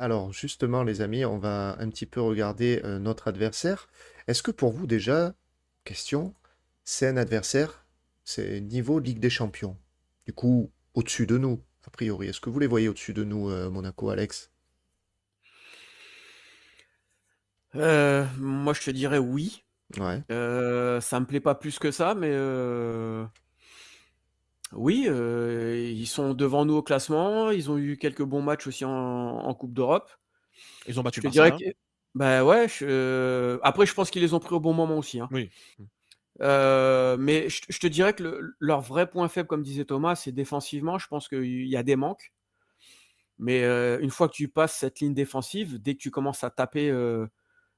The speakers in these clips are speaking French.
Alors justement, les amis, on va un petit peu regarder notre adversaire. Est-ce que pour vous déjà, question, c'est un adversaire, c'est niveau Ligue des Champions? Du coup, au-dessus de nous, a priori. Est-ce que vous les voyez au-dessus de nous, Monaco, Alex? Moi, je te dirais oui. Ouais. Ça me plaît pas plus que ça, mais oui, ils sont devant nous au classement. Ils ont eu quelques bons matchs aussi en coupe d'Europe. Ils ont battu Je le te Barça, dirais hein. que bah, ouais, après je pense qu'ils les ont pris au bon moment aussi, hein. Oui. Mais je te dirais que leur vrai point faible, comme disait Thomas, c'est défensivement. Je pense qu'il y a des manques, mais une fois que tu passes cette ligne défensive, dès que tu commences à taper,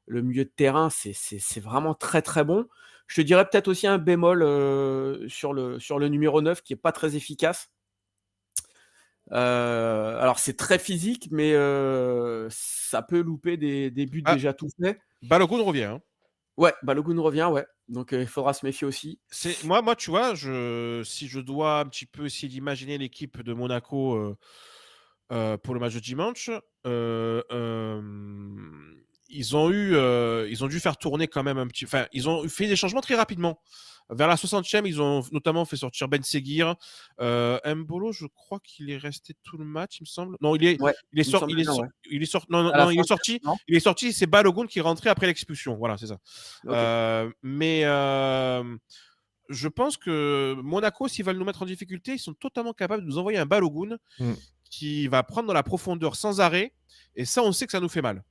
le milieu de terrain, c'est vraiment très, très bon. Je te dirais peut-être aussi un bémol, sur le numéro 9 qui est pas très efficace. Alors c'est très physique, mais ça peut louper des buts Ah, déjà tout faits. Balogun revient, hein. Ouais, Balogun revient, ouais, donc il faudra se méfier aussi. Moi, tu vois, si je dois un petit peu essayer d'imaginer l'équipe de Monaco pour le match de dimanche, ils ont dû faire tourner quand même un petit. Enfin, ils ont fait des changements très rapidement. Vers la 60e, ils ont notamment fait sortir Ben Seguir. Mbolo, je crois qu'il est resté tout le match, il me semble. Non, Ouais, il est il me sorti. semble bien, ouais. Non, non, À la non, il fin est peut-être, sorti. non? Il est sorti. C'est Balogun qui est rentré après l'expulsion. Voilà, c'est ça. OK. Mais je pense que Monaco, s'ils veulent nous mettre en difficulté, ils sont totalement capables de nous envoyer un Balogun Hmm. qui va prendre dans la profondeur sans arrêt. Et ça, on sait que ça nous fait mal.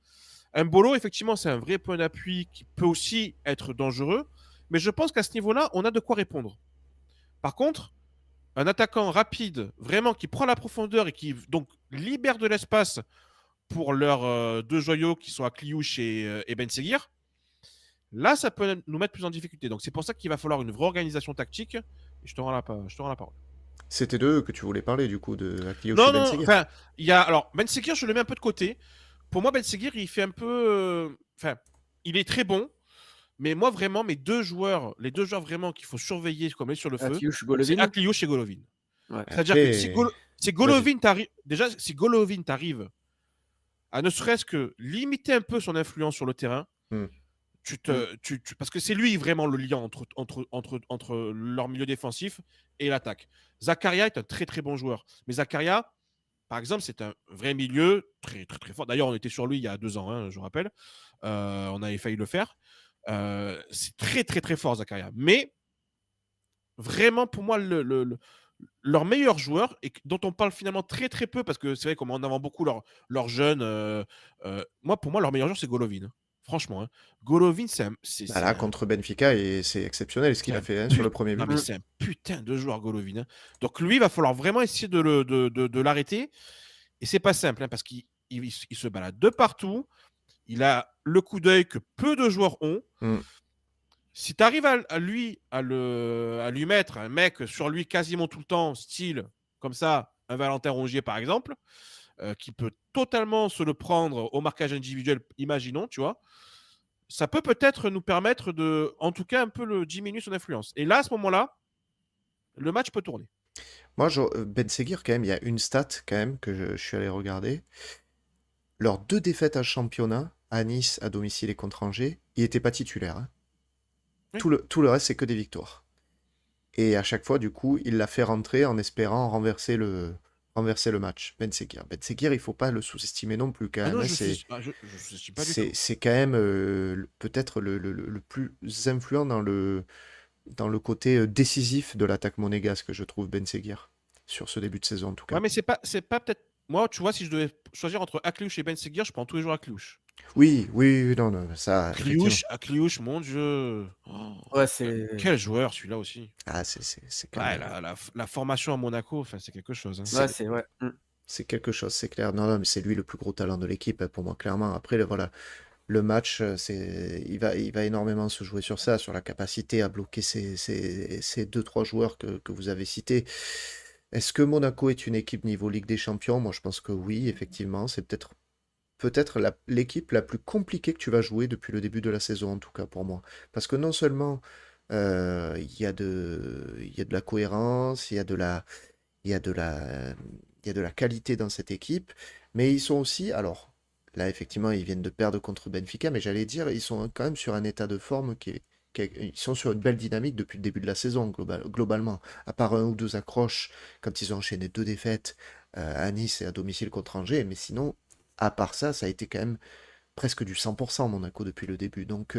Un Bolo, effectivement, c'est un vrai point d'appui qui peut aussi être dangereux. Mais je pense qu'à ce niveau-là, on a de quoi répondre. Par contre, un attaquant rapide, vraiment, qui prend la profondeur et qui donc libère de l'espace pour leurs deux joyaux qui sont à Kliouche et Ben Seguir, là, ça peut nous mettre plus en difficulté. Donc, c'est pour ça qu'il va falloir une vraie organisation tactique. Et je te rends la parole. C'était d'eux que tu voulais parler, du coup, de Akliouche et Non, Ben non, Seguir. enfin, il y a. Alors, Ben Seguir, je le mets un peu de côté. Pour moi, Ben Seguir, il fait un peu. Enfin, il est très bon. Mais moi, vraiment, les deux joueurs vraiment qu'il faut surveiller comme les sur le feu, Mathieusz c'est Golovin? Akliouche et Golovin. Ouais. C'est-à-dire que Après, si vas-y. Golovin t'arrive. Déjà, si Golovin t'arrive à ne serait-ce que limiter un peu son influence sur le terrain, Hmm. parce que c'est lui vraiment le lien entre leur milieu défensif et l'attaque. Zakaria est un très très bon joueur. Mais Zakaria, par exemple, c'est un vrai milieu très très très fort. D'ailleurs, on était sur lui il y a 2 ans, hein, je rappelle. On avait failli le faire. C'est très très très fort, Zakaria. Mais vraiment, pour moi, leur meilleur joueur, et dont on parle finalement très très peu, parce que c'est vrai qu'on met en avant beaucoup leurs jeunes. Moi, pour moi, leur meilleur joueur, c'est Golovin. Franchement, hein. Golovin, Bah là, contre Benfica, et c'est exceptionnel ce c'est qu'il a un fait, hein, sur put- le premier non, but. mais c'est un putain de joueur, Golovin, hein. Donc lui, il va falloir vraiment essayer de l'arrêter. Et c'est pas simple, hein, parce qu'il se balade de partout. Il a le coup d'œil que peu de joueurs ont. Hmm. Si tu arrives à lui mettre un mec sur lui quasiment tout le temps, style comme ça, un Valentin Rongier par exemple, qui peut totalement se le prendre au marquage individuel, imaginons, tu vois, ça peut peut-être nous permettre de, en tout cas, un peu le diminuer son influence. Et là, à ce moment-là, le match peut tourner. Moi, Ben Seguir, quand même, il y a une stat, quand même, que je suis allé regarder. Leurs 2 défaites à championnat, à Nice, à domicile et contre Angers, il n'était pas titulaire, hein. Oui. Tout le reste, c'est que des victoires. Et à chaque fois, du coup, il l'a fait rentrer en espérant renverser le match. Ben Seguir. Ben Seguir, il faut pas le sous-estimer non plus, quand Ah même, non, hein. je suis pas du tout. C'est quand même peut-être le plus influent dans le côté décisif de l'attaque monégasque, je trouve, Ben Seguir. Sur ce début de saison, en tout Ouais, cas. mais c'est pas peut-être. Moi, tu vois, si je devais choisir entre Akliouche et Ben Seguir, je prends tous les jours Akliouche. Oui, oui, oui, non, non, ça, effectivement. Akliouche, mon Dieu. Oh, Ouais, c'est quel joueur, celui-là aussi. Ah, c'est quand Ouais, même. la formation à Monaco, enfin, c'est quelque chose, hein. ouais, C'est c'est ouais. c'est quelque chose, c'est clair. Non, non, mais c'est lui le plus gros talent de l'équipe, hein, pour moi, clairement. Après, voilà, le match, il va énormément se jouer sur ça, sur la capacité à bloquer ces 2, 3 joueurs que vous avez cités. Est-ce que Monaco est une équipe niveau Ligue des Champions? Moi, je pense que oui, effectivement. C'est peut-être l'équipe la plus compliquée que tu vas jouer depuis le début de la saison, en tout cas pour moi. Parce que non seulement il y a de la cohérence, il y a de la, il y a de la qualité dans cette équipe, mais ils sont aussi, alors, Là, effectivement, ils viennent de perdre contre Benfica, mais j'allais dire, ils sont quand même sur un état de forme ils sont sur une belle dynamique depuis le début de la saison, globalement. À part un ou deux accroches, quand ils ont enchaîné deux défaites à Nice et à domicile contre Angers, mais sinon, à part ça, ça a été quand même presque du 100% Monaco depuis le début. Donc,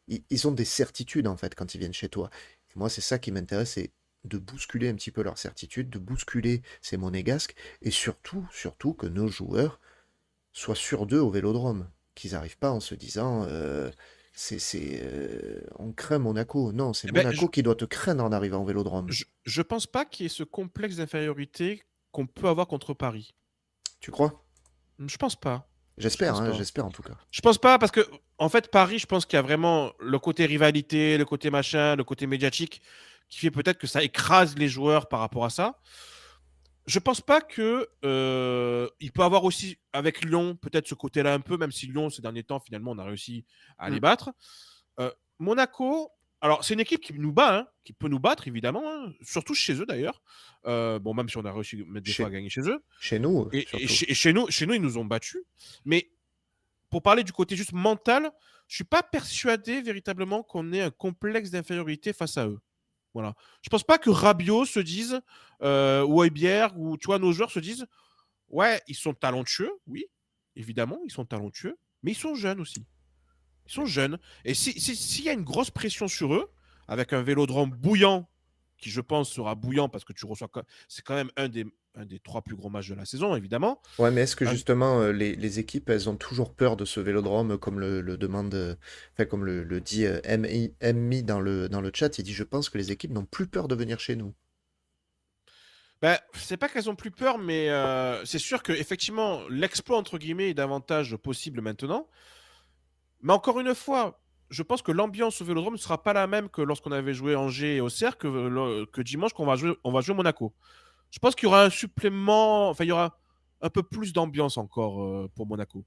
ils ont des certitudes, en fait, quand ils viennent chez toi. Et moi, c'est ça qui m'intéresse, c'est de bousculer un petit peu leurs certitudes, de bousculer ces monégasques, et surtout que nos joueurs soient sûrs d'eux au Vélodrome, qu'ils n'arrivent pas en se disant on craint Monaco. Non, c'est Eh ben, Monaco qui doit te craindre en arrivant au Vélodrome. je pense pas qu'il y ait ce complexe d'infériorité qu'on peut avoir contre Paris. Tu crois? Je pense pas. Je J'espère, pense hein, pas. j'espère en tout cas. Je pense pas parce que, en fait, Paris, je pense qu'il y a vraiment le côté rivalité, le côté machin, le côté médiatique qui fait peut-être que ça écrase les joueurs par rapport à ça. Je pense pas que il peut avoir aussi avec Lyon peut-être ce côté-là un peu, même si Lyon ces derniers temps finalement on a réussi à les Mm. battre. Monaco, alors c'est une équipe qui nous bat, hein, qui peut nous battre évidemment, hein, surtout chez eux d'ailleurs. Bon, même si on a réussi des fois à Chez, gagner chez eux. chez nous, Et surtout. chez nous, ils nous ont battus. Mais pour parler du côté juste mental, je suis pas persuadé véritablement qu'on ait un complexe d'infériorité face à eux. Voilà. Je pense pas que Rabiot se dise, ou Heubière, ou tu vois, nos joueurs se disent, ouais, ils sont talentueux, oui, évidemment, ils sont talentueux, mais ils sont jeunes aussi. Ils sont jeunes. Et s'il y a une grosse pression sur eux, avec un vélodrome bouillant, qui je pense sera bouillant parce que tu reçois. C'est quand même un des trois plus gros matchs de la saison, évidemment. Ouais, mais est-ce que Un- justement les équipes, elles ont toujours peur de ce vélodrome, comme le demande, enfin comme le dit MI dans le chat, il dit, je pense que les équipes n'ont plus peur de venir chez nous. Ben, c'est pas qu'elles ont plus peur, mais c'est sûr que effectivement l'exploit entre guillemets est davantage possible maintenant. Mais encore une fois, je pense que l'ambiance au Vélodrome ne sera pas la même que lorsqu'on avait joué Angers et Auxerre que dimanche qu'on on va jouer Monaco. Je pense qu'il y aura un supplément, enfin il y aura un peu plus d'ambiance encore pour Monaco.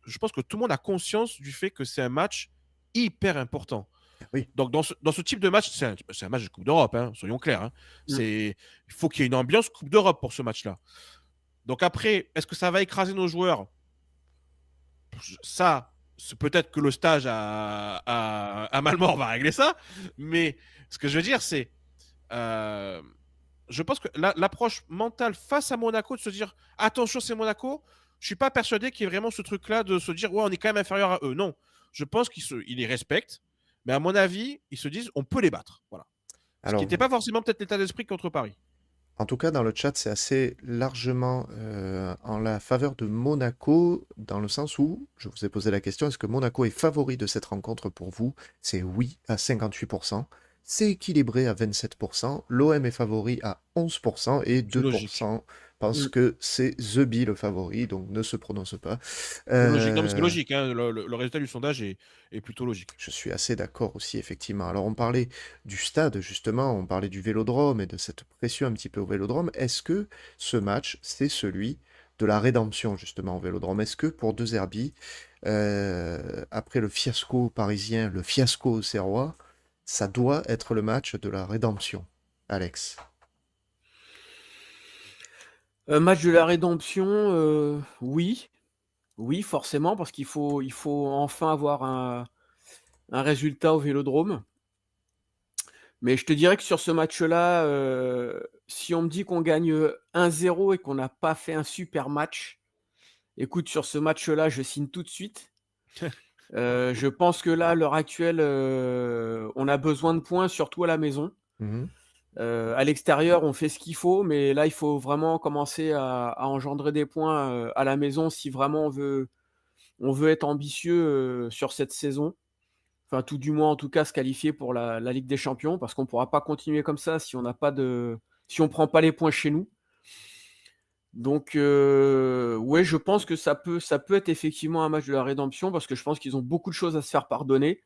Je pense que tout le monde a conscience du fait que c'est un match hyper important. Oui. Donc dans ce type de match, c'est un match de Coupe d'Europe, hein, soyons clairs. Hein. Mm. Il faut qu'il y ait une ambiance Coupe d'Europe pour ce match-là. Donc après, est-ce que ça va écraser nos joueurs? Ça, c'est peut-être que le stage à Malmort va régler ça. Mais ce que je veux dire, c'est. Je pense que l'approche mentale face à Monaco, de se dire attention, c'est Monaco, je suis pas persuadé qu'il y ait vraiment ce truc-là de se dire ouais, on est quand même inférieur à eux. Non. Je pense qu'ils les respectent. Mais à mon avis, ils se disent on peut les battre. Voilà. Ce qui Alors, n'était pas forcément peut-être l'état d'esprit contre Paris. en tout cas, dans le chat, c'est assez largement en la faveur de Monaco, dans le sens où, je vous ai posé la question, est-ce que Monaco est favori de cette rencontre pour vous? C'est oui à 58%. C'est équilibré à 27%. L'OM est favori à 11% et C'est logique. 2% pensent Mm. que c'est The Bee le favori, donc ne se prononce pas. C'est logique. Non, mais c'est Euh, logique. Hein. Le résultat du sondage est plutôt logique. Je suis assez d'accord aussi, effectivement. Alors, on parlait du stade, justement, on parlait du vélodrome et de cette pression un petit peu au vélodrome. Est-ce que ce match, c'est celui de la rédemption, justement, au vélodrome? Est-ce que pour De Zerbi, après le fiasco parisien, le fiasco serrois, ça doit être le match de la rédemption, Alex? Match de la rédemption, oui. Oui, forcément, parce il faut enfin avoir un résultat au Vélodrome. Mais je te dirais que sur ce match-là, si on me dit qu'on gagne 1-0 et qu'on n'a pas fait un super match, écoute, sur ce match-là, je signe tout de suite. Je pense que là, à l'heure actuelle, on a besoin de points, surtout à la maison. Mhm. À l'extérieur, on fait ce qu'il faut, mais là, il faut vraiment commencer à engendrer des points à la maison si vraiment on veut être ambitieux sur cette saison. Enfin, tout du moins, en tout cas, se qualifier pour la Ligue des Champions, parce qu'on ne pourra pas continuer comme ça si on n'a pas si on prend pas les points chez nous. Donc, ouais, je pense que ça peut être effectivement un match de la rédemption, parce que je pense qu'ils ont beaucoup de choses à se faire pardonner.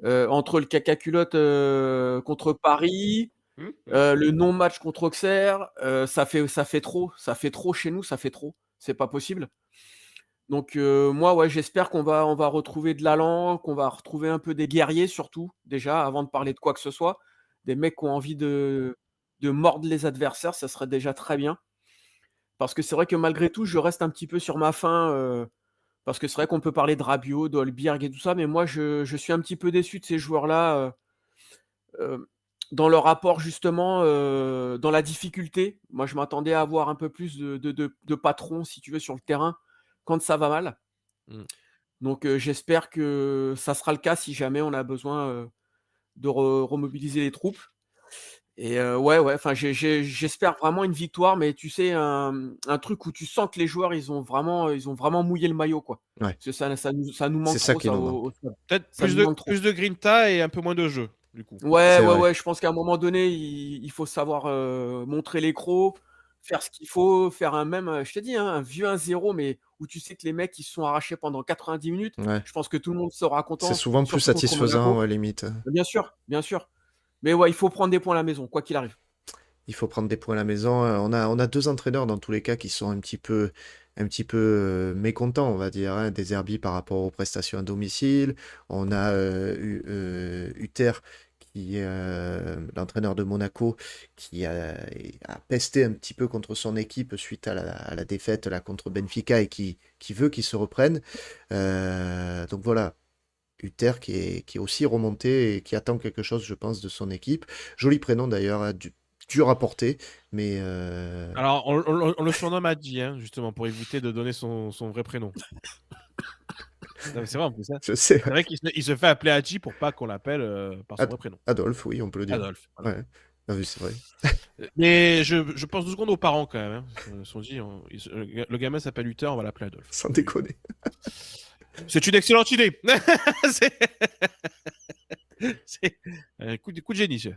Entre le caca culotte contre Paris, le non-match contre Auxerre, ça fait trop chez nous, ça fait trop. C'est pas possible. Donc moi, ouais, j'espère on va retrouver de l'allant, qu'on va retrouver un peu des guerriers surtout, déjà, avant de parler de quoi que ce soit. Des mecs qui ont envie de mordre les adversaires, ça serait déjà très bien. Parce que c'est vrai que malgré tout, je reste un petit peu sur ma faim. Parce que c'est vrai qu'on peut parler de Rabiot, d'Højbjerg et tout ça, mais moi je suis un petit peu déçu de ces joueurs-là, dans leur apport justement, dans la difficulté. Moi je m'attendais à avoir un peu plus de patron, si tu veux, sur le terrain, quand ça va mal. Mmh. Donc j'espère que ça sera le cas si jamais on a besoin, de remobiliser les troupes. Et ouais, enfin j'espère vraiment une victoire, mais tu sais un truc où tu sens que les joueurs ils ont vraiment mouillé le maillot, quoi. Ouais, Parce que ça nous c'est manque ça trop qui ça nous au manque. stade. Peut-être Ça nous manque trop. plus de grinta et un peu moins de jeu, du coup. Ouais, C'est ouais, vrai. ouais, je pense qu'à un moment donné, il faut savoir, montrer les crocs, faire ce qu'il faut, faire je t'ai dit, hein, un vieux 1-0, mais où tu sais que les mecs, ils se sont arrachés pendant 90 minutes. Ouais. Je pense que tout le monde sera C'est content, souvent plus surtout contre satisfaisant, Monaco. ouais, limite. Bien sûr, bien sûr. Mais ouais, il faut prendre des points à la maison, quoi qu'il arrive. Il faut prendre des points à la maison. On a 2 entraîneurs dans tous les cas qui sont un petit peu mécontents, on va dire, hein, des Zerbi par rapport aux prestations à domicile. On a Hutter, qui est l'entraîneur de Monaco, qui a pesté un petit peu contre son équipe suite à la défaite là, contre Benfica et qui veut qu'ils se reprennent. Donc voilà. Hutter qui est aussi remonté et qui attend quelque chose, je pense, de son équipe. Joli prénom d'ailleurs, hein, dur à porter, mais Alors, on le surnomme Hadji, hein, justement, pour éviter de donner son vrai prénom. Non, mais c'est vrai en plus, hein. je sais. C'est vrai il se fait appeler Hadji pour pas qu'on l'appelle par son Ad- vrai prénom. Adolphe, oui, on peut le dire. Adolphe, voilà. Ouais. Ah oui, c'est vrai. Mais je pense 2 secondes aux parents quand même, hein. Ils se sont dit, le gamin s'appelle Hutter, on va l'appeler Adolphe. Sans déconner. C'est une excellente idée. C'est un coup de génie, ça.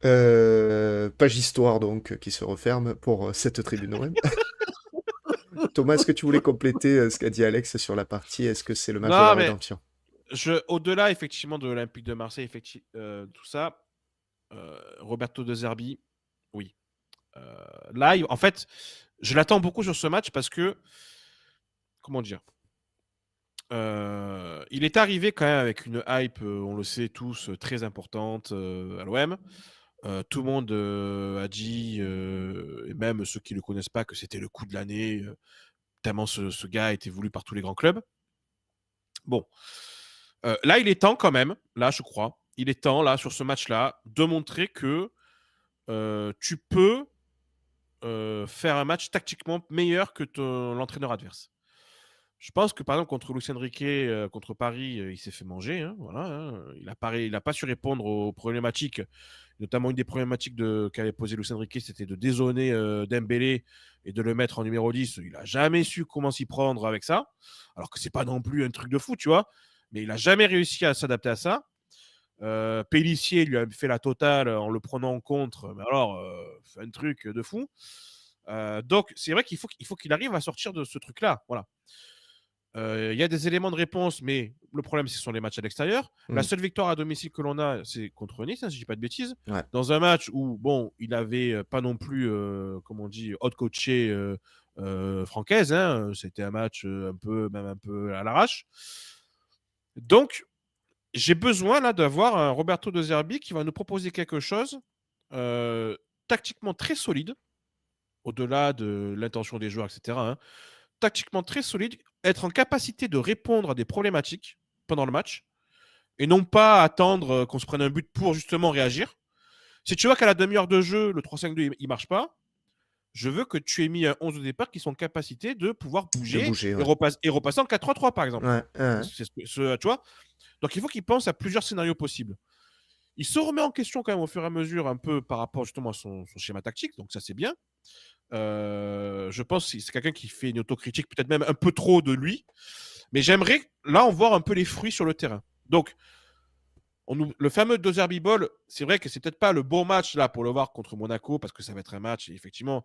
Page histoire donc qui se referme pour cette tribune OM. Thomas, est-ce que tu voulais compléter ce qu'a dit Alex sur la partie? Est-ce que c'est le match de la Non, mais rédemption? au-delà effectivement de l'Olympique de Marseille, tout ça, Roberto De Zerbi, oui. Là, en fait, je l'attends beaucoup sur ce match parce que, comment dire, il est arrivé quand même avec une hype, on le sait tous, très importante à l'OM. Tout le monde a dit, et même ceux qui ne le connaissent pas, que c'était le coup de l'année, tellement ce gars a été voulu par tous les grands clubs. Bon, là, il est temps quand même, là, je crois, il est temps, là, sur ce match-là, de montrer que tu peux faire un match tactiquement meilleur que l'entraîneur adverse. Je pense que par exemple contre Luis Enrique, contre Paris, il s'est fait manger, hein, voilà, hein. Il a pas su répondre aux problématiques, notamment une des problématiques qu'avait posé Luis Enrique, c'était de dézoner Dembélé et de le mettre en numéro 10. Il a jamais su comment s'y prendre avec ça, alors que c'est pas non plus un truc de fou, tu vois. Mais il a jamais réussi à s'adapter à ça. Pélissier lui a fait la totale en le prenant en contre, mais alors, c'est un truc de fou. Donc c'est vrai qu'il faut qu'il arrive à sortir de ce truc-là, voilà. Il y a des éléments de réponse, mais le problème, ce sont les matchs à l'extérieur. La Mm. seule victoire à domicile que l'on a, c'est contre Nice, hein, si je dis pas de bêtises. Ouais. Dans un match où, bon, il avait pas non plus, comme on dit, out coaché Francaise, hein. C'était un match même un peu à l'arrache. Donc, j'ai besoin là d'avoir un Roberto De Zerbi qui va nous proposer quelque chose tactiquement très solide, au-delà de l'intention des joueurs, etc., hein. Tactiquement très solide, être en capacité de répondre à des problématiques pendant le match et non pas attendre qu'on se prenne un but pour justement réagir. Si tu vois qu'à la demi-heure de jeu, le 3-5-2 il marche pas, je veux que tu aies mis un 11 au départ qui sont en capacité de pouvoir De bouger bouger, et, ouais. repasser en 4-3-3 par exemple. Ouais, ouais. Tu vois. Donc il faut qu'il pense à plusieurs scénarios possibles. Il se remet en question quand même au fur et à mesure un peu par rapport justement à son schéma tactique, donc ça c'est bien. Je pense que c'est quelqu'un qui fait une autocritique, peut-être même un peu trop de lui. Mais j'aimerais, là, en voir un peu les fruits sur le terrain. Donc, le fameux De Zerbi Ball, c'est vrai que c'est peut-être pas le bon match là pour le voir contre Monaco, parce que ça va être un match, et effectivement,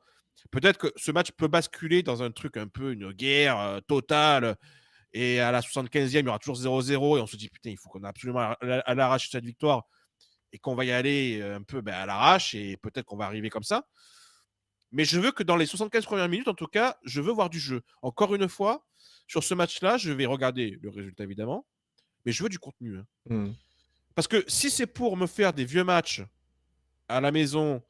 peut-être que ce match peut basculer dans un truc un peu, une guerre totale, et à la 75e, il y aura toujours 0-0, et on se dit, putain, il faut qu'on a absolument à l'arrache cette victoire, et qu'on va y aller un peu à l'arrache, et peut-être qu'on va arriver comme ça. Mais je veux que dans les 75 premières minutes, en tout cas, je veux voir du jeu. Encore une fois, sur ce match-là, je vais regarder le résultat, évidemment, mais je veux du contenu, hein. Mm. Parce que si c'est pour me faire des vieux matchs à la maison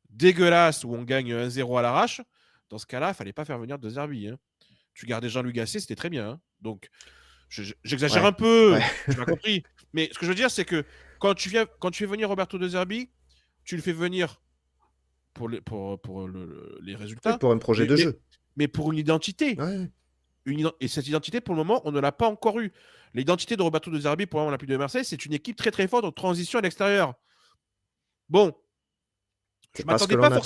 dégueulasses où on gagne 1-0 à l'arrache, dans ce cas-là, il ne fallait pas faire venir De Zerbi, hein. Tu gardais Jean-Louis Gasset, c'était très bien. Hein. Donc, j'exagère Ouais, un peu, ouais. tu m'as compris. Mais ce que je veux dire, c'est que quand tu fais venir Roberto De Zerbi, tu le fais venir pour les Oui, résultats, pour un projet mais, de mais, jeu. mais pour une identité. Ouais. Et cette identité, pour le moment, on ne l'a pas encore eue. L'identité de Roberto De Zerbi, pour l'Olympique de Marseille, c'est une équipe très très forte en transition à l'extérieur. Bon, je C'est pas ce que m'attendais l'on pas attend.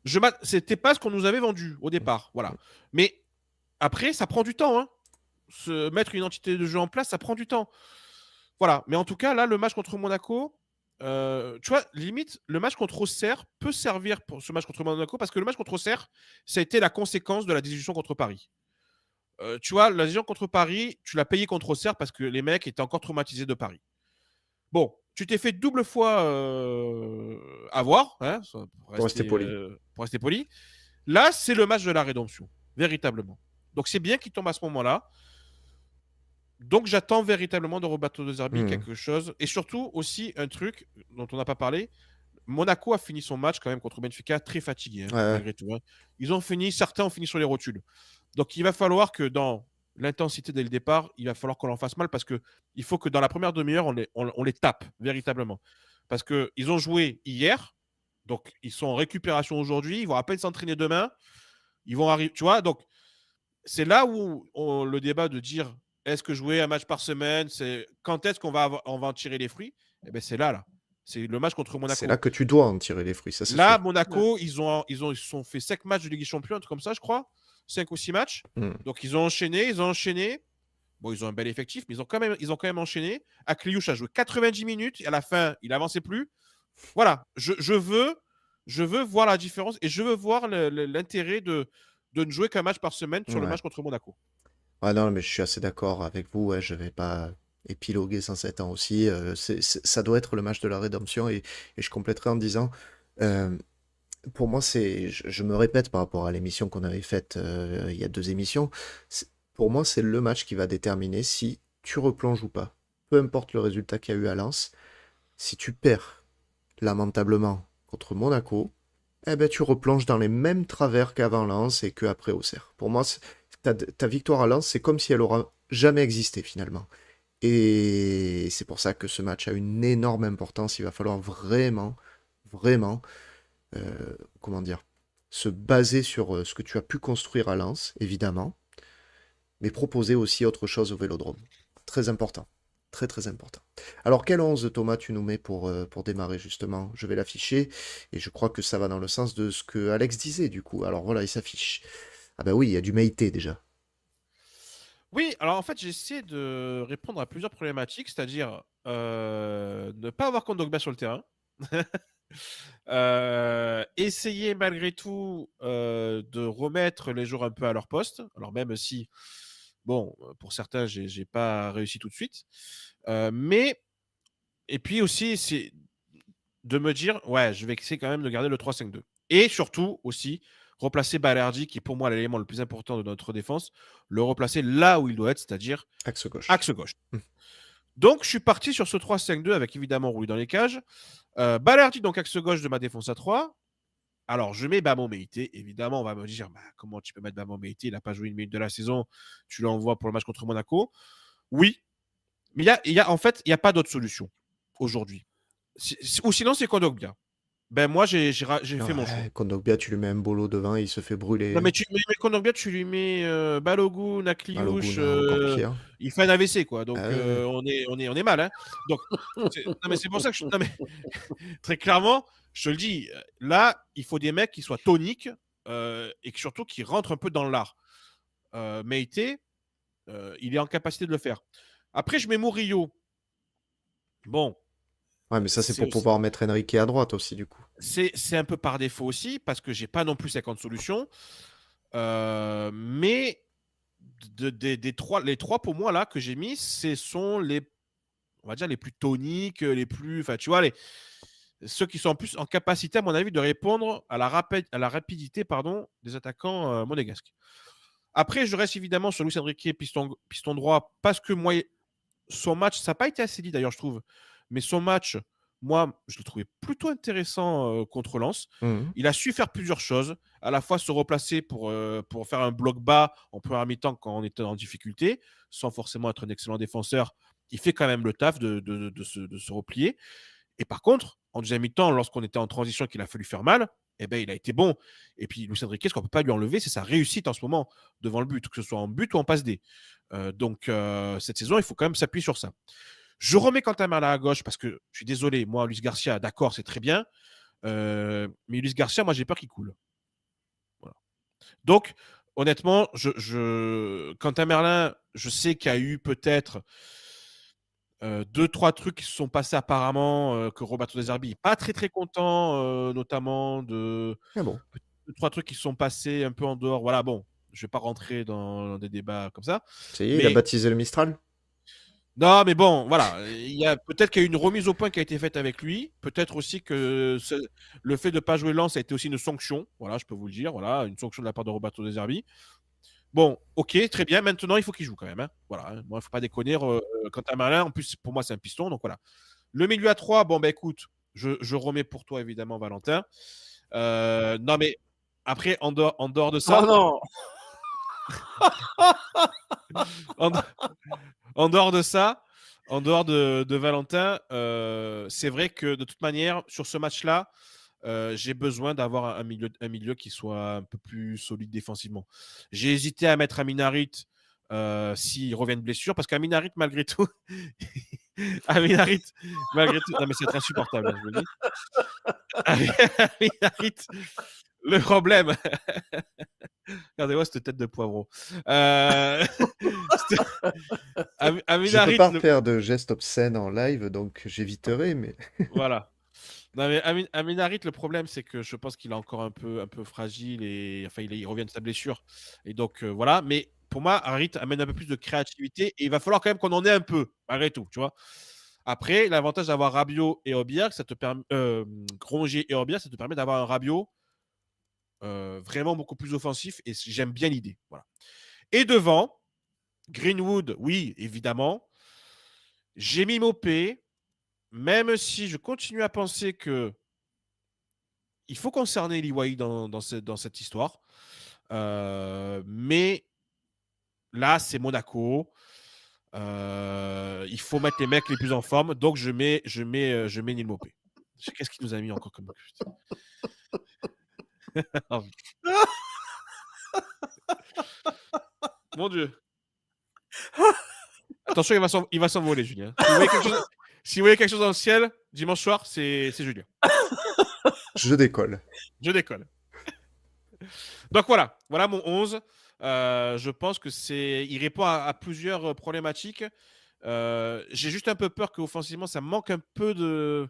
forcément. C'était pas ce qu'on nous avait vendu au départ. Voilà. Mais après, ça prend du temps. Hein. Se mettre une identité de jeu en place, ça prend du temps. Voilà. Mais en tout cas, là, le match contre Monaco, tu vois, limite, le match contre Auxerre peut servir pour ce match contre Monaco parce que le match contre Auxerre, ça a été la conséquence de la désillusion contre Paris. Tu vois, la désillusion contre Paris, tu l'as payé contre Auxerre parce que les mecs étaient encore traumatisés de Paris. Bon, tu t'es fait double fois avoir, hein, Pour rester poli. pour rester poli. Là, c'est le match de la rédemption, véritablement. Donc c'est bien qu'il tombe à ce moment-là. Donc j'attends véritablement de Roberto De Zerbi quelque chose. Et surtout aussi un truc dont on n'a pas parlé. Monaco a fini son match quand même contre Benfica très fatigué, hein, Ouais. malgré tout. Hein. Certains ont fini sur les rotules. Donc il va falloir que dans l'intensité dès le départ, il va falloir qu'on en fasse mal parce que il faut que dans la première demi-heure, on les tape véritablement. Parce qu'ils ont joué hier, donc ils sont en récupération aujourd'hui, ils vont à peine s'entraîner demain, ils vont arriver, tu vois, donc c'est là où le débat de dire est-ce que jouer un match par semaine, c'est quand est-ce qu'on va en tirer les fruits. Eh ben c'est là. C'est le match contre C'est là Monaco. que tu dois en tirer les fruits, ça c'est Là, sûr. Monaco, ils se sont fait 5 matchs de Ligue des Champions, un truc comme ça, je crois. 5 ou 6 matchs. Donc ils ont enchaîné. Bon, ils ont un bel effectif, mais ils ont quand même enchaîné. Akliouche a joué 90 minutes et à la fin, il n'avançait plus. Voilà, je veux voir la différence et je veux voir l'intérêt de ne jouer qu'un match par semaine sur le Ouais. match contre Monaco. Ah non, mais je suis assez d'accord avec vous. Ouais, je vais pas épiloguer 107 ans aussi. Ça doit être le match de la rédemption et je compléterai en disant, euh, pour moi, je me répète par rapport à l'émission qu'on avait faite il y a 2 émissions. Pour moi, c'est le match qui va déterminer si tu replonges ou pas. Peu importe le résultat qu'il y a eu à Lens, si tu perds lamentablement contre Monaco, eh ben, tu replonges dans les mêmes travers qu'avant Lens et qu'après Auxerre. Pour moi, ta victoire à Lens, c'est comme si elle aura jamais existé finalement. Et c'est pour ça que ce match a une énorme importance. Il va falloir vraiment, vraiment, comment dire, se baser sur ce que tu as pu construire à Lens, évidemment, mais proposer aussi autre chose au Vélodrome. Très important. Très très important. Alors quel 11 Thomas tu nous mets pour démarrer justement? Je vais l'afficher et je crois que ça va dans le sens de ce que Alex disait du coup. Alors voilà, il s'affiche. Ah bah oui, il y a du Meïté déjà. Oui, alors en fait, j'ai essayé de répondre à plusieurs problématiques, c'est-à-dire ne pas avoir Kondogbia sur le terrain. Essayer malgré tout de remettre les joueurs un peu à leur poste. Alors même si, bon, pour certains, j'ai pas réussi tout de suite. Mais, et puis aussi, c'est de me dire, ouais, je vais essayer quand même de garder le 3-5-2. Et surtout aussi, replacer Balerdi, qui est pour moi l'élément le plus important de notre défense, le replacer là où il doit être, c'est-à-dire Axe gauche. axe gauche. Donc, je suis parti sur ce 3-5-2 avec évidemment Roulis dans les cages. Balerdi, donc axe gauche de ma défense à 3. Alors, je mets Bamo Meïté. Évidemment, on va me dire comment tu peux mettre Bamo Meïté? Il n'a pas joué une minute de la saison. Tu l'envoies pour le match contre Monaco. Oui, mais en fait, il n'y a pas d'autre solution aujourd'hui. Ou sinon, c'est Kondogbia. Ben, moi, j'ai fait mon choix. Ouais, Kondogbia, tu lui mets un bolo devant, il se fait Non, brûler. mais tu mets Kondogbia, tu lui mets Balogun, Akliouche, Balogun, encore pire. il fait un AVC, quoi. Donc, Ah ouais. on est mal. Hein. Donc, non, mais c'est pour ça que non, mais, très clairement, je te le dis, là, il faut des mecs qui soient toniques et surtout qui rentrent un peu dans l'art. Meïté, il est en capacité de le faire. Après, je mets Murillo. Bon, Ouais, mais ça, c'est c'est pour aussi- pouvoir mettre Enrique à droite aussi, du coup. c'est un peu par défaut aussi, parce que j'ai pas non plus 50 solutions. Mais les trois pour moi là que j'ai mis, ce sont on va dire les plus toniques, les plus, enfin tu vois, ceux qui sont en plus en capacité à mon avis de répondre à la rapidité pardon des attaquants monégasques. Après, je reste évidemment sur Luis Enrique, piston droit, parce que moi, son match, ça n'a pas été assez dit d'ailleurs, je trouve, mais son match moi, je l'ai trouvé plutôt intéressant contre Lens. Mmh. Il a su faire plusieurs choses, à la fois se replacer pour faire un bloc bas en première mi-temps quand on était en difficulté, sans forcément être un excellent défenseur. Il fait quand même le taf de se replier. Et par contre, en deuxième mi-temps, lorsqu'on était en transition et qu'il a fallu faire mal, eh ben, il a été bon. Et puis, Luis Enrique, ce qu'on ne peut pas lui enlever, c'est sa réussite en ce moment devant le but, que ce soit en but ou en passe D. Donc, cette saison, il faut quand même s'appuyer sur ça. Je remets Quentin Merla à gauche parce que je suis désolé, moi, Luis Garcia, d'accord, c'est très bien. Mais Luis Garcia, moi, j'ai peur qu'il coule. Voilà. Donc, honnêtement, Quentin Merlin, je sais qu'il y a eu peut-être 2-3 trucs qui se sont passés apparemment, que Roberto De Zerbi n'est pas très, très content, notamment de Ah bon? 2-3 trucs qui se sont passés un peu en dehors. Voilà, bon, je ne vais pas rentrer dans des débats comme ça. Ça y est, il a Mais baptisé le Mistral? non, mais bon, voilà, peut-être qu'il y a eu une remise au point qui a été faite avec lui. Peut-être aussi que le fait de ne pas jouer Lens a été aussi une sanction. Voilà, je peux vous le dire. Voilà, une sanction de la part de Roberto De Zerbi. Bon, ok, très bien. Maintenant, il faut qu'il joue quand même. Hein. Voilà, hein. Moi, il ne faut pas déconner. Quant à Merlin, en plus, pour moi, c'est un piston. Donc voilà. Le milieu à 3, bon, bah écoute, je remets pour toi, évidemment, Valentin. Non, mais après, en dehors de Oh ça, non! en, en dehors de ça, en dehors de Valentin, c'est vrai que de toute manière, sur ce match-là, j'ai besoin d'avoir un milieu qui soit un peu plus solide défensivement. J'ai hésité à mettre Amin Harit s'il revient de blessure, parce qu'Amin Harit, malgré tout, Amin Harit, malgré tout, non mais c'est insupportable, hein, je vous le dis. Amin Harit, le problème, regardez-moi cette tête de poivreau. Amin Je peux Harit, pas faire de gestes obscènes en live, donc j'éviterai, mais voilà. Non, mais Amin Harit, le problème, c'est que je pense qu'il est encore un peu fragile et enfin, il revient de sa blessure. Et donc, voilà. Mais pour moi, Harit amène un peu plus de créativité et il va falloir quand même qu'on en ait un peu, malgré tout, tu vois. Après, l'avantage d'avoir Rabiot et Aubière, ça te permet, Rongier et Aubière, ça te permet d'avoir un Rabiot vraiment beaucoup plus offensif et j'aime bien l'idée. Voilà. Et devant, Greenwood, oui, évidemment. J'ai mis Mopé, même si je continue à penser que il faut concerner l'Iwaï dans cette histoire. Mais là, c'est Monaco. Il faut mettre les mecs les plus en forme. Donc, je mets Neil Maupay. Qu'est-ce qu'il nous a mis encore comme. Oh, mon Dieu. Attention, il va s'envoler, Julien. Si vous voyez quelque chose dans le ciel, dimanche soir, c'est Julien. je décolle. Je décolle. Donc voilà mon 11. Je pense que il répond à plusieurs problématiques. J'ai juste un peu peur qu'offensivement, ça manque un peu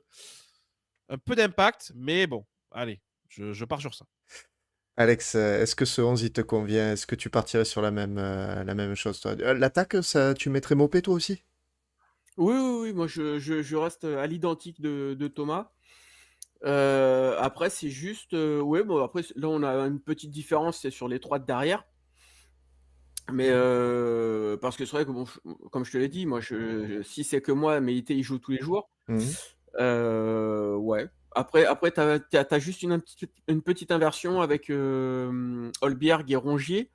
d'impact, mais bon, allez, je pars sur ça. Alex, est-ce que ce 11 il te convient? Est-ce que tu partirais sur la même chose, toi? L'attaque, ça, tu mettrais Mopé, toi aussi? Oui, oui, oui, moi je reste à l'identique de Thomas. Après, c'est juste, ouais, bon, après, là, on a une petite différence, c'est sur les 3 de derrière. Mais parce que c'est vrai que, bon, comme je te l'ai dit, moi, si c'est que moi, Meïté, il joue tous les jours. Mmh. Ouais. Après, t'as juste une petite inversion avec Holberg et Rongier.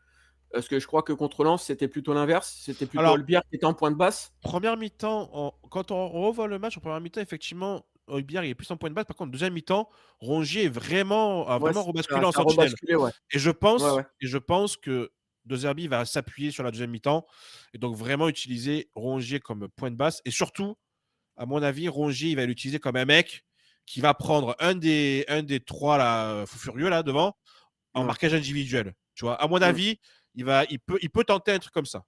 Parce que je crois que contre Lens, c'était plutôt l'inverse. C'était plutôt Alors, Holberg qui était en point de basse. première mi-temps, quand on revoit le match en première mi-temps, effectivement, Højbjerg est plus en point de basse. Par contre, deuxième mi-temps, Rongier a Ouais, vraiment rebasculé en ça a sentinelle. rebasculé, ouais. Et je Ouais, pense, ouais. que De Zerbi va s'appuyer sur la deuxième mi-temps et donc vraiment utiliser Rongier comme point de basse. Et surtout, à mon avis, Rongier, il va l'utiliser comme un mec qui va prendre un des 3 là, fou furieux là devant en Ouais. marquage individuel. Tu vois, à mon Mmh. avis, il peut tenter un truc comme ça.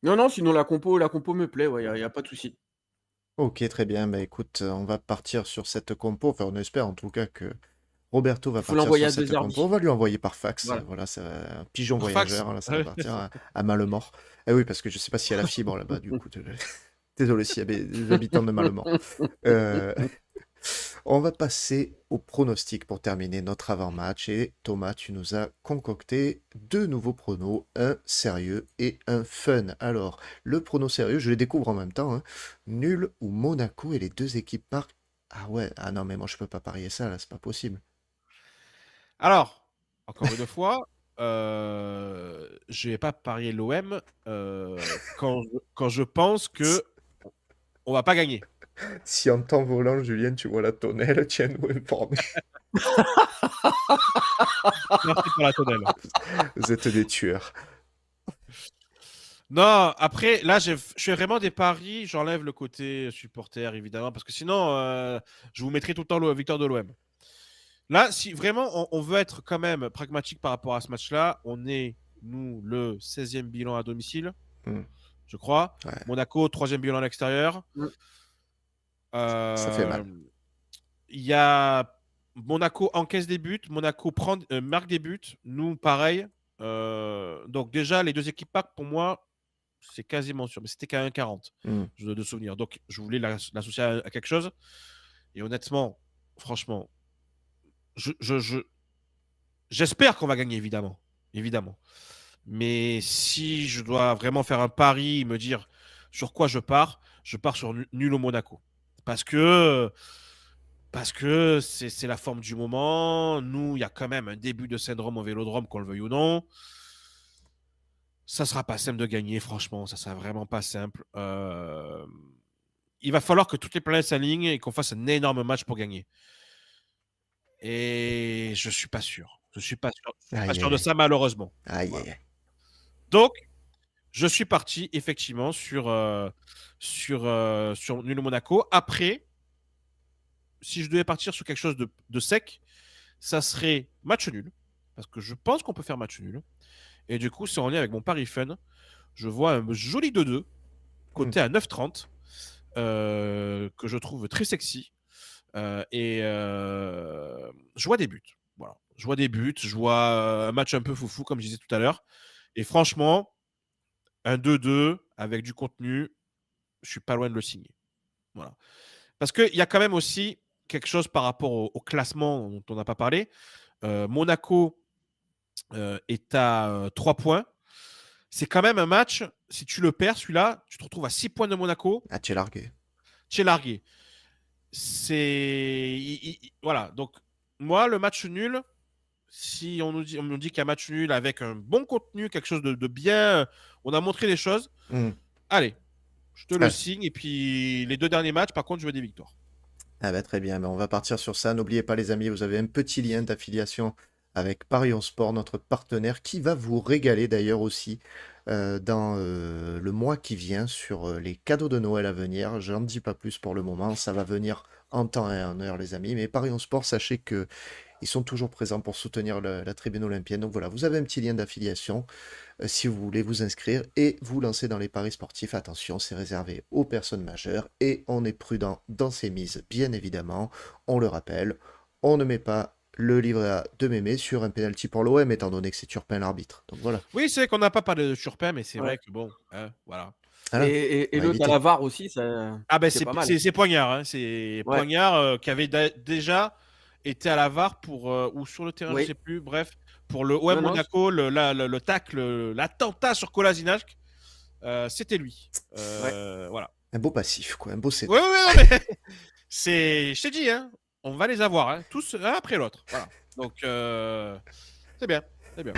Non, non, sinon la compo me plaît, ouais, y a pas de souci. Ok, très bien. Bah écoute, on va partir sur cette compo. Enfin, on espère en tout cas que Roberto va Faut partir l'envoyer sur à De cette compo. On Zerbi. va lui envoyer par fax. Voilà. Voilà, c'est un pigeon Par fax. voyageur. Là, ça va partir à Malemort. Eh oui, parce que je sais pas s'il y a la fibre là-bas, du coup. Désolé s'il y avait des habitants de Malemort. Euh, On va passer au pronostic pour terminer notre avant-match. Et Thomas, tu nous as concocté 2 nouveaux pronos, un sérieux et un fun. Alors, le prono sérieux, je les découvre en même temps, hein. Nul ou Monaco, et les 2 équipes marquent Ah ouais, ah non, mais moi je peux pas parier ça là, c'est pas possible. Alors, encore une fois, je vais pas parier l'OM quand je pense que on va pas gagner. Si en temps volant, Julien, tu vois la tonnelle, tiens-nous informés. Merci pour la tonnelle. Vous êtes des tueurs. Non, après, là, je fais vraiment des paris. J'enlève le côté supporter, évidemment, parce que sinon, je vous mettrai tout le temps la victoire de l'OM. Là, si vraiment on veut être quand même pragmatique par rapport à ce match-là, on est, nous, le 16e bilan à domicile, Hmm. je crois. Ouais, Monaco, 3e bilan à l'extérieur. Mm. ça fait Euh, mal. Il y a Monaco encaisse des buts, Monaco marque des buts, nous pareil. Donc déjà, les deux équipes marquent pour moi, c'est quasiment sûr, mais c'était qu'à 1,40 Hmm. de souvenir. Donc je voulais l'associer à quelque chose. Et honnêtement, franchement, j'espère qu'on va gagner, évidemment. Évidemment. Mais si je dois vraiment faire un pari, me dire sur quoi je pars sur nul au Monaco. Parce que c'est la forme du moment. Nous, il y a quand même un début de syndrome au Vélodrome, qu'on le veuille ou non. Ça sera pas simple de gagner, franchement. Ça sera vraiment pas simple. Il va falloir que toutes les planètes s'alignent et qu'on fasse un énorme match pour gagner. Et je suis pas sûr. Je suis pas sûr. Je suis pas Aïe, sûr aïe, de aïe. ça, malheureusement. Aïe, Voilà. aïe, aïe. Donc, je suis parti effectivement sur nul au Monaco. Après, si je devais partir sur quelque chose de sec, ça serait match nul. Parce que je pense qu'on peut faire match nul. Et du coup, c'est en lien avec mon pari fun. Je vois un joli 2-2, Hmm. coté à 9,30, que je trouve très sexy. Je vois des buts. Voilà. Je vois des buts. Je vois un match un peu foufou, comme je disais tout à l'heure. Et franchement, un 2-2 avec du contenu, je suis pas loin de le signer. Voilà. Parce qu'il y a quand même aussi quelque chose par rapport au classement dont on n'a pas parlé. Monaco est à 3 points. C'est quand même un match, si tu le perds, celui-là, tu te retrouves à 6 points de Monaco, Ah, tu es largué. tu es largué. Voilà. Donc, moi, le match nul, si on nous dit qu'il y a un match nul avec un bon contenu, quelque chose de bien, on a montré les choses, Hmm. allez, je te le Allez. signe. Et puis, les 2 derniers matchs, par contre, je veux des victoires. Ah bah, très bien, mais on va partir sur ça. N'oubliez pas les amis, vous avez un petit lien d'affiliation avec Parion Sport, notre partenaire, qui va vous régaler d'ailleurs aussi dans le mois qui vient sur les cadeaux de Noël à venir. Je n'en dis pas plus pour le moment, ça va venir en temps et en heure les amis. Mais Parion Sport, sachez que ils sont toujours présents pour soutenir la tribune olympienne. Donc voilà, vous avez un petit lien d'affiliation si vous voulez vous inscrire et vous lancer dans les paris sportifs. Attention, c'est réservé aux personnes majeures et on est prudent dans ses mises, bien évidemment. On le rappelle, on ne met pas le livret A de Mémé sur un penalty pour l'OM, étant donné que c'est Turpin l'arbitre. Donc voilà. Oui, c'est vrai qu'on n'a pas parlé de Turpin, mais c'est Ouais. vrai que bon, hein, voilà. Voilà, Et on va l'autre à éviter. la VAR aussi, ça, Ah ben c'est pas mal. c'est Poignard, hein, c'est Ouais. Poignard qui avait déjà été à la VAR pour ou sur le terrain, je Oui. sais plus. Bref, pour le OM Non, non. Monaco, le tacle, l'attentat sur Kolasinac, c'était lui. Ouais. Un Voilà. beau passif, quoi, un beau Ouais, CD. ouais, ouais, non, mais je t'ai dit, hein, on va les avoir, hein, tous l'un après l'autre. Voilà. Donc c'est bien, c'est bien.